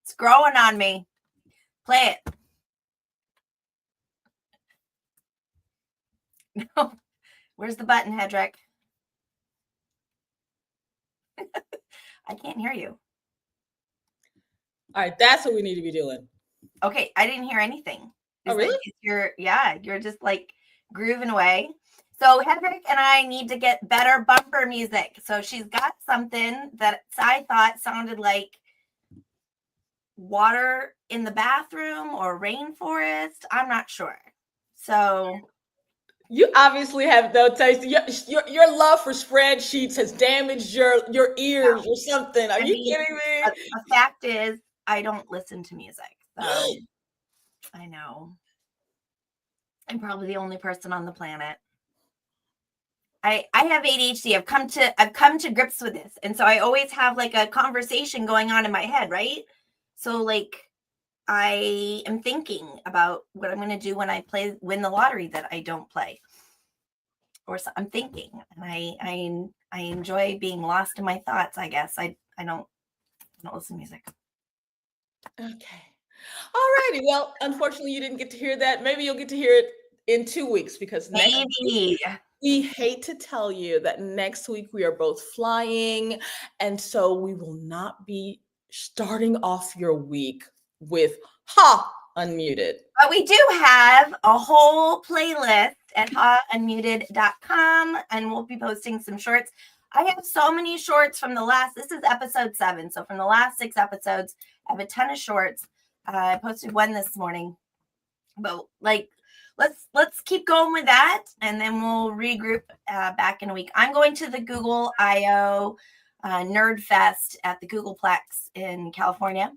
It's growing on me. Play it. No. Where's the button, Hedreich? I can't hear you. All right, that's what we need to be doing. Okay, I didn't hear anything. Oh, really? You're just like grooving away. So Hedreich and I need to get better bumper music. So she's got something that I thought sounded like water in the bathroom or rainforest. I'm not sure. So you obviously have no taste. Your love for spreadsheets has damaged your ears or something. Are you kidding me? The fact is, I don't listen to music. So I know. I'm probably the only person on the planet. I have ADHD. I've come to grips with this. And so I always have like a conversation going on in my head, right? So like I am thinking about what I'm going to do when I win the lottery that I don't play. Or so I'm thinking, and I enjoy being lost in my thoughts, I guess. I don't listen to music. Okay. All righty. Well, unfortunately, you didn't get to hear that. Maybe you'll get to hear it in 2 weeks because next week, we hate to tell you that next week we are both flying. And so we will not be starting off your week with unmuted. But we do have a whole playlist at unmutED.com, and we'll be posting some shorts. I have so many shorts from this is episode 7. So from the last 6 episodes, I have a ton of shorts. I posted one this morning, but like, let's keep going with that. And then we'll regroup back in a week. I'm going to the Google I/O Nerd Fest at the Googleplex in California.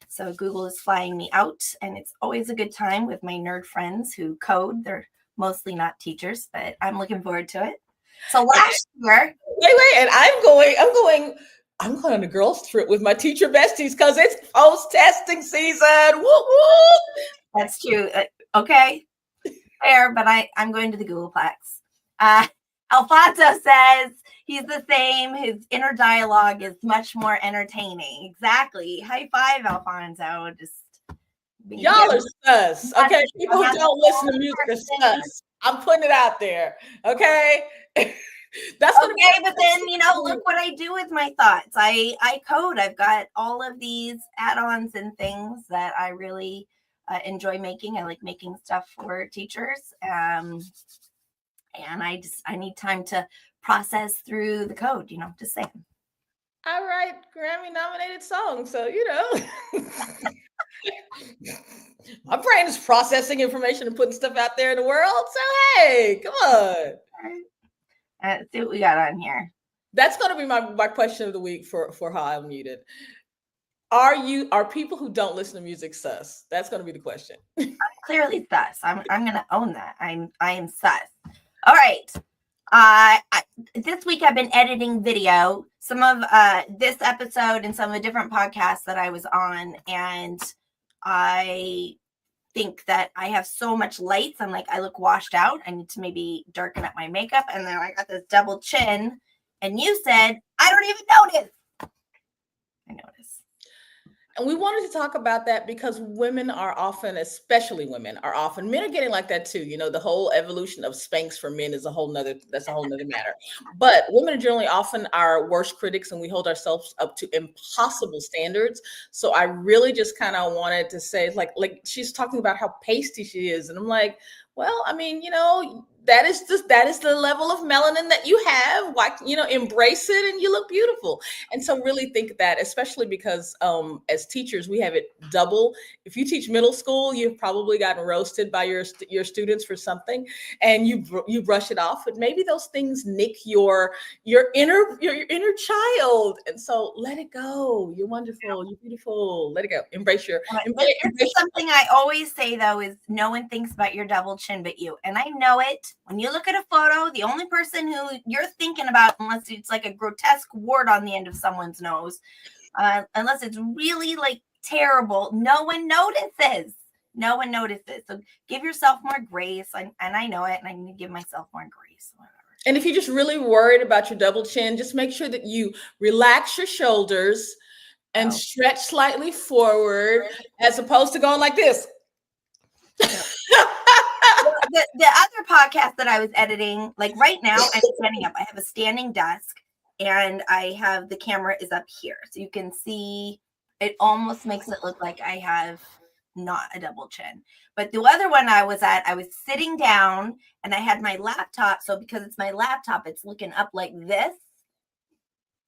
So Google is flying me out, and it's always a good time with my nerd friends who code. They're mostly not teachers, but I'm looking forward to it. So last year, and I'm going on a girls' trip with my teacher besties because it's post-testing season. Woo woo! That's true. Okay, fair, but I'm going to the Googleplex. Alfonso says he's the same. His inner dialogue is much more entertaining. Exactly. High five, Alfonso. Y'all are sus. Okay, people who don't listen to music are sus. I'm putting it out there. Okay. That's okay, but then look what I do with my thoughts. I code. I've got all of these add-ons and things that I really enjoy making. I like making stuff for teachers, and I need time to process through the code. Just saying. I write Grammy-nominated songs, so my brain is processing information and putting stuff out there in the world. So hey, come on. Let's see what we got on here. That's going to be my question of the week for How I'm Muted. Are people who don't listen to music sus? That's going to be the question. I'm clearly sus. I'm going to own that. I am sus. All right. This week I've been editing video, some of this episode and some of the different podcasts that I was on, and I think that I have so much lights. I'm like, I look washed out. I need to maybe darken up my makeup. And then I got this double chin. And you said, I don't even notice. I notice. And we wanted to talk about that because women are often, especially women are often, men are getting like that too. The whole evolution of Spanx for men is a whole nother matter. But women are generally often our worst critics, and we hold ourselves up to impossible standards. So I really just kind of wanted to say, like she's talking about how pasty she is. And I'm like, well, I mean, that is the level of melanin that you have. Why, embrace it and you look beautiful. And so really think that, especially because as teachers, we have it double. If you teach middle school, you've probably gotten roasted by your students for something, and you brush it off. But maybe those things nick your inner child. And so let it go. You're wonderful. You're beautiful. Let it go. Embrace something I always say though is no one thinks about your double chin but you. And I know it. When you look at a photo, the only person who you're thinking about, unless it's like a grotesque wart on the end of someone's nose, unless it's really like terrible, no one notices. No one notices. So give yourself more grace. And I know it, and I need to give myself more grace. Whatever. And if you're just really worried about your double chin, just make sure that you relax your shoulders and stretch slightly forward as opposed to going like this. The other podcast that I was editing, like right now, I'm standing up. I have a standing desk and I have the camera is up here. So you can see it almost makes it look like I have not a double chin. But the other one I was at, I was sitting down and I had my laptop. So because it's my laptop, it's looking up like this.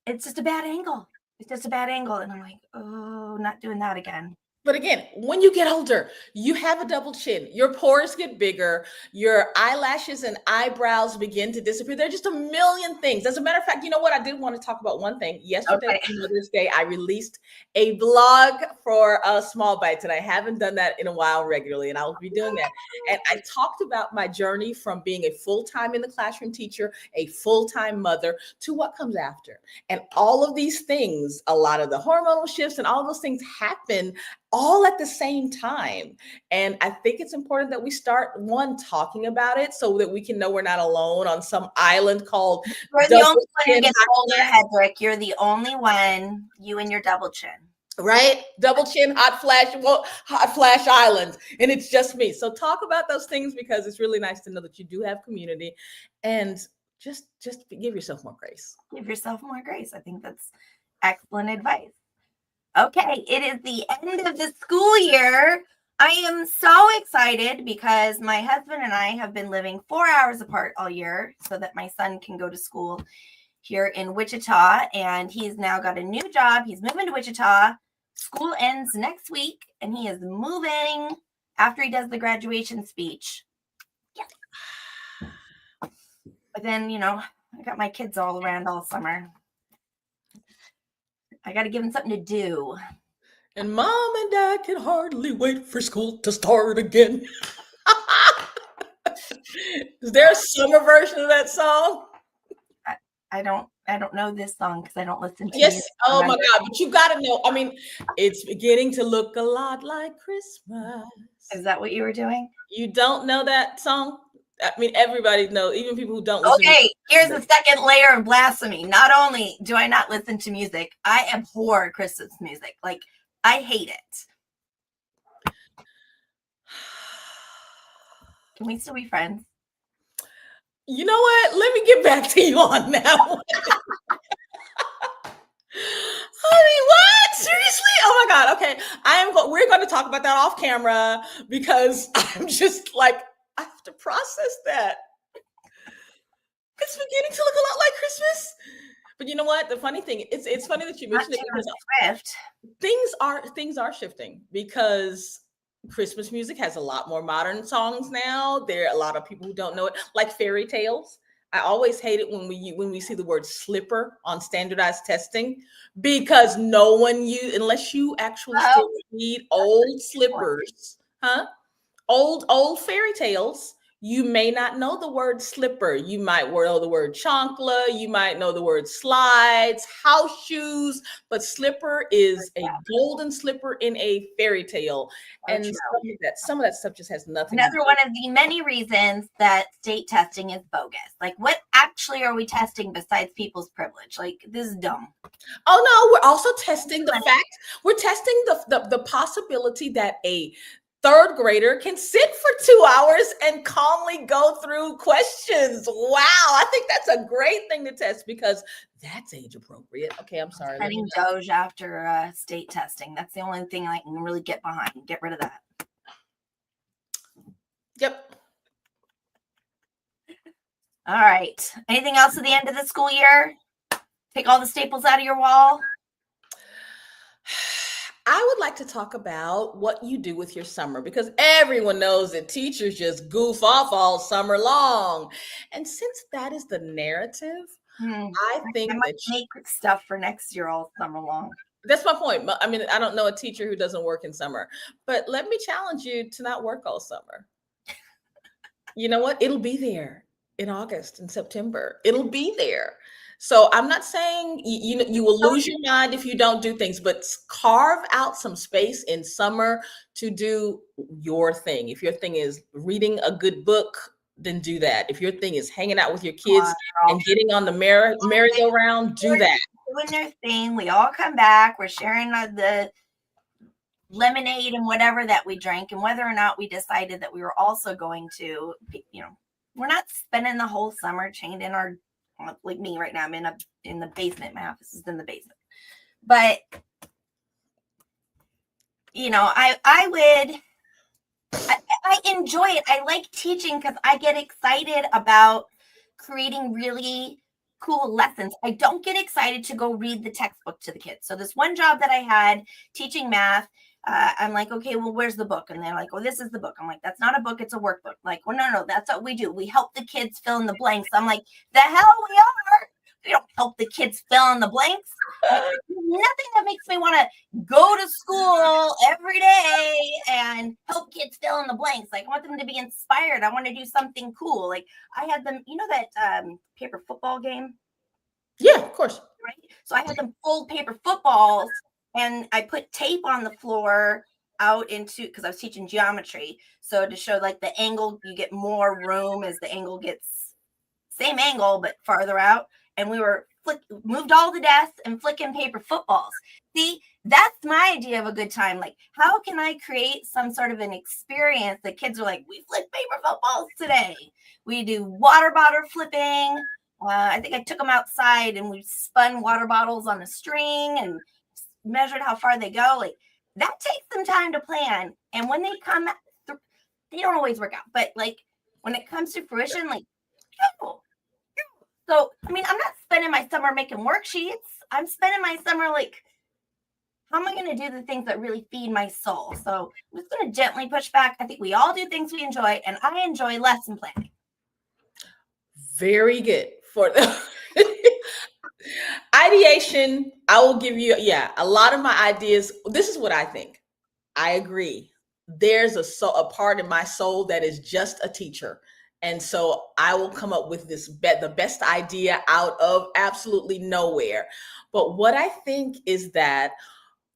It's just a bad angle. It's just a bad angle. And I'm like, oh, not doing that again. But again, when you get older, you have a double chin. Your pores get bigger. Your eyelashes and eyebrows begin to disappear. There are just a million things. As a matter of fact, you know what? I did want to talk about one thing. Yesterday, on Mother's Day, I released a blog for Small Bites, and I haven't done that in a while regularly, and I'll be doing that. And I talked about my journey from being a full-time in the classroom teacher, a full-time mother, to what comes after. And all of these things, a lot of the hormonal shifts and all those things happen all at the same time. And I think it's important that we start talking about it so that we can know we're not alone on some island called. You're the only one who gets older, Hedreich. You're the only one, you and your double chin. Right? Double chin, hot flash island. And it's just me. So talk about those things because it's really nice to know that you do have community and just give yourself more grace. Give yourself more grace. I think that's excellent advice. Okay, it is the end of the school year. I am so excited because my husband and I have been living 4 hours apart all year so that my son can go to school here in Wichita. And he's now got a new job. He's moving to Wichita. School ends next week and he is moving after he does the graduation speech. Yes. But then, I got my kids all around all summer. I got to give them something to do. And Mom and Dad can hardly wait for school to start again. Is there a summer version of that song? I don't know this song because I don't listen to it. Yes. Oh my God. But you got to know. I mean, it's beginning to look a lot like Christmas. Is that what you were doing? You don't know that song? I mean, everybody knows, even people who don't listen. Okay, here's the second layer of blasphemy. Not only do I not listen to music, I abhor Christmas music. Like, I hate it. Can we still be friends? You know what? Let me get back to you on that one. I mean, what? Seriously? Oh my God. Okay. We're going to talk about that off camera because I'm just like, I have to process that. It's beginning to look a lot like Christmas. But you know what? The funny thing, it's funny that you mentioned it because things are shifting because Christmas music has a lot more modern songs now. There are a lot of people who don't know it, like fairy tales. I always hate it when we see the word slipper on standardized testing because no one unless you actually still read old slippers, old fairy tales, you may not know the word slipper. You might know the word chancla. You might know the word slides, house shoes, but slipper is a golden slipper in a fairy tale. And some of that stuff just has nothing. Another one of the many reasons that state testing is bogus. Like, what actually are we testing besides people's privilege? Like, this is dumb. Oh no, we're also testing we're testing the possibility that a third grader can sit for 2 hours and calmly go through questions. Wow, I think that's a great thing to test because that's age appropriate. Okay, I'm sorry. Setting Doge after state testing. That's the only thing I can really get behind. Get rid of that. Yep. All right. Anything else at the end of the school year? Take all the staples out of your wall. I would like to talk about what you do with your summer because everyone knows that teachers just goof off all summer long. And since that is the narrative, I think I might make stuff for next year all summer long. That's my point. I mean, I don't know a teacher who doesn't work in summer, but let me challenge you to not work all summer. You know what? It'll be there in August and September. It'll be there. So I'm not saying you will lose your mind if you don't do things, but carve out some space in summer to do your thing. If your thing is reading a good book, then do that. If your thing is hanging out with your kids and getting on the merry-go-round, do that. Doing their thing. We all come back. We're sharing the lemonade and whatever that we drank, and whether or not we decided that we were also going to, we're not spending the whole summer chained in our, like me right now. I'm in the basement. My office is in the basement, but I enjoy it. I like teaching because I get excited about creating really cool lessons. I don't get excited to go read the textbook to the kids. So this one job that I had teaching math, I'm like, okay, well, where's the book? And they're like, oh, this is the book. I'm like, that's not a book. It's a workbook. Like, well, no, that's what we do. We help the kids fill in the blanks. I'm like, the hell we are. We don't help the kids fill in the blanks. Nothing that makes me want to go to school every day and help kids fill in the blanks. Like, I want them to be inspired. I want to do something cool. Like, I had them, that paper football game? Yeah, of course. Right. So I had them fold paper footballs, and I put tape on the floor out into, because I was teaching geometry. So to show like the angle, you get more room as the angle gets same angle, but farther out. And we were moved all the desks and flicking paper footballs. See, that's my idea of a good time. Like, how can I create some sort of an experience that kids are like, we flick paper footballs today. We do water bottle flipping. I think I took them outside and we spun water bottles on a string and measured how far they go. Like, that takes some time to plan. And when they come through, they don't always work out. But like when it comes to fruition, like, oh. So, I mean, I'm not spending my summer making worksheets. I'm spending my summer like, how am I going to do the things that really feed my soul? So I'm just going to gently push back. I think we all do things we enjoy, and I enjoy lesson planning. Very good. For the ideation, I will give you, a lot of my ideas. This is what I think. I agree. There's a part in my soul that is just a teacher. And so I will come up with the best idea out of absolutely nowhere. But what I think is that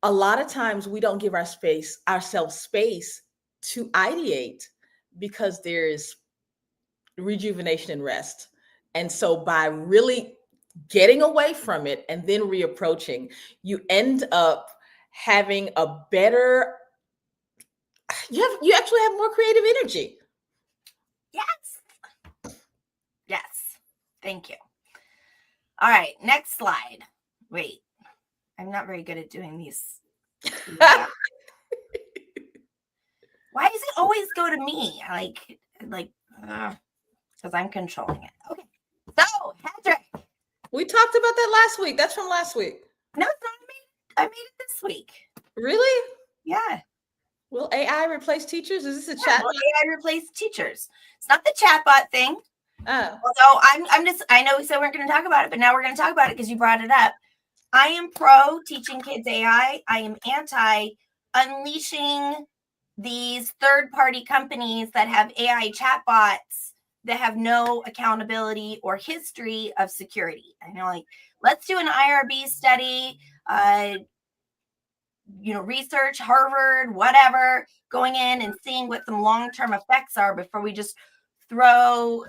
a lot of times we don't give ourselves space to ideate because there's rejuvenation and rest. And so by really getting away from it and then reapproaching, you end up having a better, you actually have more creative energy. Yes. Thank you. All right. Next slide. Wait, I'm not very good at doing these. Why does it always go to me? Because I'm controlling it. Okay. So, Hedreich. We talked about that last week. That's from last week. No, it's not. I made it this week. Really? Yeah. Will AI replace teachers? Is this a chatbot? Will AI replace teachers? It's not the chatbot thing. Oh. Although I know we said we weren't going to talk about it, but now we're going to talk about it because you brought it up. I am pro teaching kids AI. I am anti unleashing these third-party companies that have AI chatbots that have no accountability or history of security. I know, like, let's do an IRB study, research, Harvard, whatever, going in and seeing what some long-term effects are before we just throw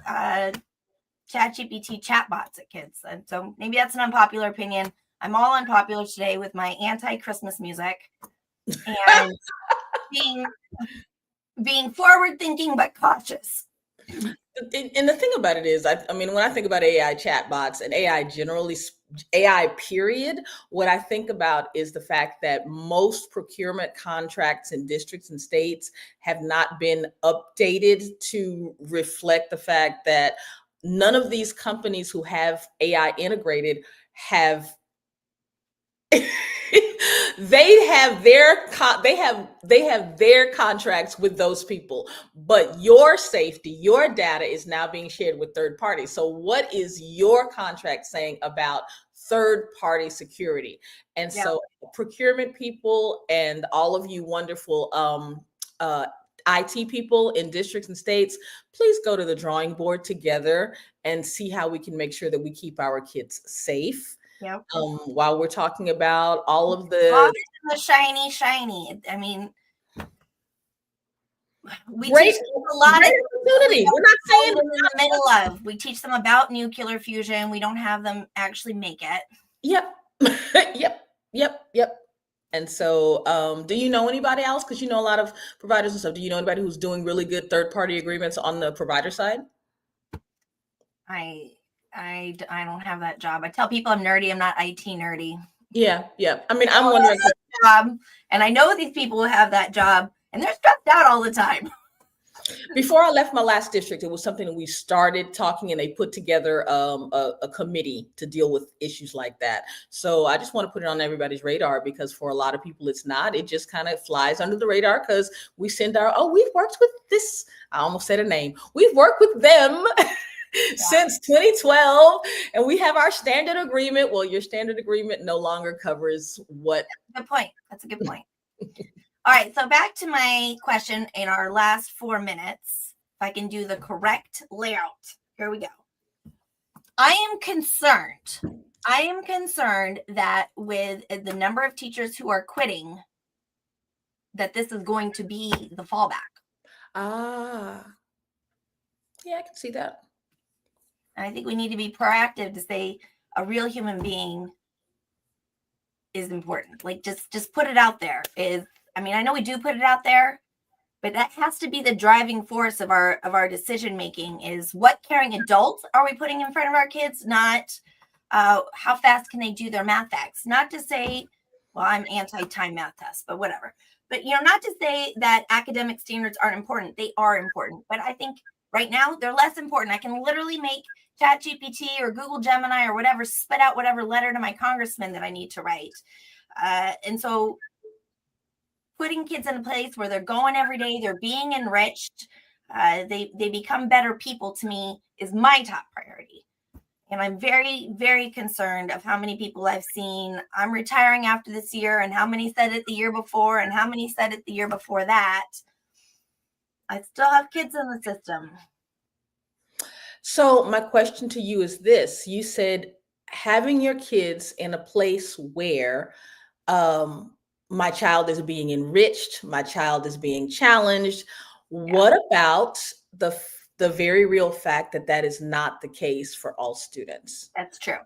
ChatGPT chatbots at kids. And so maybe that's an unpopular opinion. I'm all unpopular today with my anti-Christmas music and being forward-thinking but cautious. And the thing about it is, I mean, when I think about AI chatbots and AI generally, AI period, what I think about is the fact that most procurement contracts in districts and states have not been updated to reflect the fact that none of these companies who have AI integrated have they have their contracts with those people, but your safety, your data is now being shared with third parties. So what is your contract saying about third party security? And so procurement people and all of you wonderful IT people in districts and states, please go to the drawing board together and see how we can make sure that we keep our kids safe. Yep. While we're talking about all of the shiny. I mean, We Great, teach them a lot great of opportunity. We're not saying in the middle of. We teach them about nuclear fusion. We don't have them actually make it. Yep. Yep. And so, do you know anybody else? Because you know a lot of providers and stuff. Do you know anybody who's doing really good third-party agreements on the provider side? I don't have that job. I tell people I'm nerdy. I'm not IT nerdy. Yeah. I mean, I'm wondering. Job, and I know these people who have that job, and they're stressed out all the time. Before I left my last district, it was something that we started talking, and they put together a committee to deal with issues like that. So I just want to put it on everybody's radar, because for a lot of people, it's not. It just kind of flies under the radar because we send we've worked with this. I almost said a name. We've worked with them since 2012, and we have our standard agreement. Well, your standard agreement no longer covers what. Good point. That's a good point. All right, so back to my question in our last 4 minutes. If I can do the correct layout. Here we go. I am concerned that with the number of teachers who are quitting, that this is going to be the fallback. Yeah, I can see that. And I think we need to be proactive to say a real human being is important. Like just put it out there. I know we do put it out there, but that has to be the driving force of our decision making, is what caring adults are we putting in front of our kids, not how fast can they do their math facts. Not to say, well, I'm anti-time math test, but whatever. But not to say that academic standards aren't important. They are important. But I think right now they're less important. I can literally make ChatGPT or Google Gemini or whatever spit out whatever letter to my congressman that I need to write. And so putting kids in a place where they're going every day, they're being enriched, they become better people, to me, is my top priority. And I'm very, very concerned of how many people I've seen. I'm retiring after this year, and how many said it the year before, and how many said it the year before that. I still have kids in the system. So my question to you is this. You said having your kids in a place where my child is being enriched, my child is being challenged. What about the very real fact that that is not the case for all students? That's true.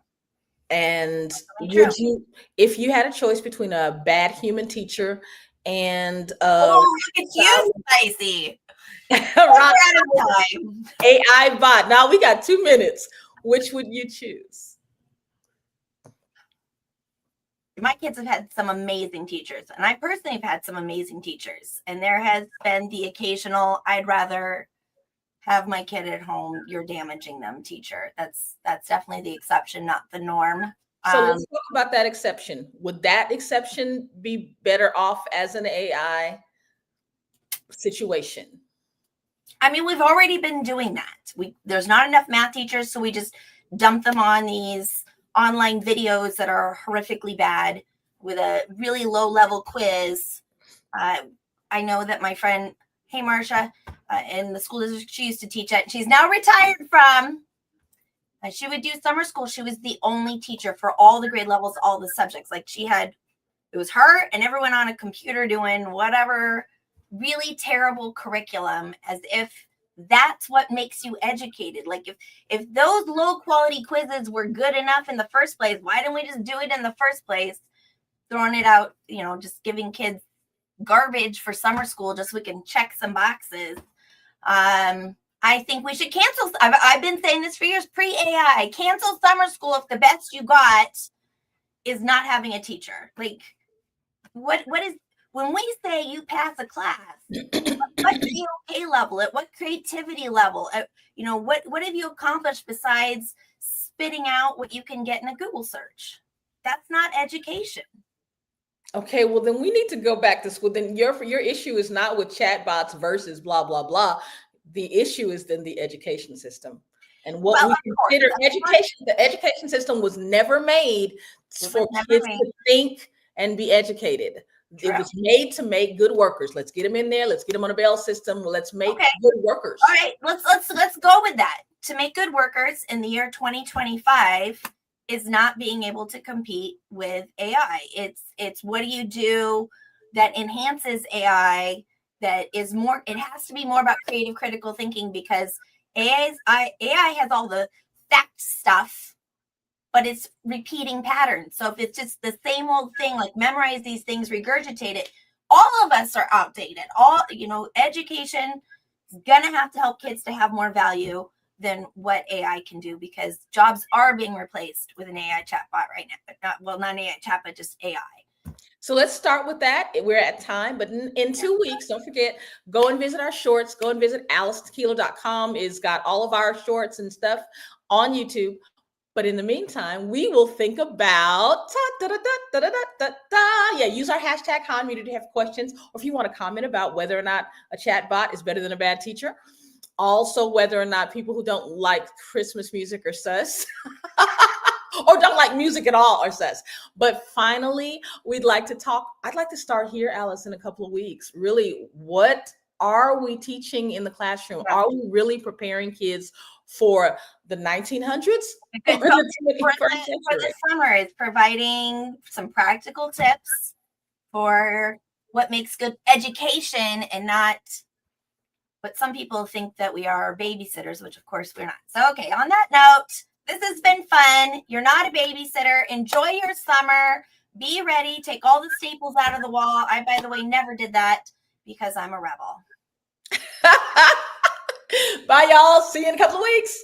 And would you, if you had a choice between a bad human teacher and look at you, Stacey. AI bot. Now we got 2 minutes. Which would you choose? My kids have had some amazing teachers, and I personally have had some amazing teachers. And there has been the occasional, I'd rather have my kid at home, you're damaging them teacher. That's definitely the exception, not the norm. So let's talk about that exception. Would that exception be better off as an AI situation? I mean, we've already been doing that. There's not enough math teachers, so we just dump them on these online videos that are horrifically bad with a really low level quiz. I know that my friend, hey, Marcia, in the school district she used to teach at, she's now retired from, she would do summer school. She was the only teacher for all the grade levels, all the subjects. Like it was her and everyone on a computer doing whatever really terrible curriculum, as if that's what makes you educated. Like if those low quality quizzes were good enough in the first place, why didn't we just do it in the first place? Throwing it out, just giving kids garbage for summer school just so we can check some boxes. I think we should cancel. I've been saying this for years, pre-AI, cancel summer school if the best you got is not having a teacher. Like what is, when we say you pass a class, what EOK level, at what creativity level, what have you accomplished besides spitting out what you can get in a Google search? That's not education. Okay, well then we need to go back to school. Then your issue is not with chatbots versus blah blah blah. The issue is then the education system and what we consider education. The education system was never made for kids to think and be educated. True. It was made to make good workers. Let's get them in there. Let's get them on a bail system. Let's make good workers. All right, let's go with that. To make good workers in the year 2025 is not being able to compete with AI. It's what do you do that enhances AI that is more, it has to be more about creative critical thinking, because AI has all the fact stuff, but it's repeating patterns. So if it's just the same old thing, like memorize these things, regurgitate it, all of us are outdated. Education is gonna have to help kids to have more value than what AI can do, because jobs are being replaced with an AI chatbot right now. Not an AI chat, but just AI. So let's start with that. We're at time, but in 2 weeks, don't forget, go and visit our shorts. Go and visit AliceTequila.com. It's got all of our shorts and stuff on YouTube. But in the meantime, we will think about use our hashtag #HowUnmutED to have questions, or if you want to comment about whether or not a chatbot is better than a bad teacher. Also, whether or not people who don't like Christmas music are sus. Or don't like music at all or sus. But finally, I'd like to start here, Alice, in a couple of weeks. Really, what are we teaching in the classroom? Are we really preparing kids for the 1900s or the 21st century? For the summer, is providing some practical tips for what makes good education, and not what some people think that we are babysitters, which of course we're not. So, okay, on that note, this has been fun. You're not a babysitter. Enjoy your summer. Be ready. Take all the staples out of the wall. I, by the way, never did that because I'm a rebel. Bye, y'all. See you in a couple of weeks.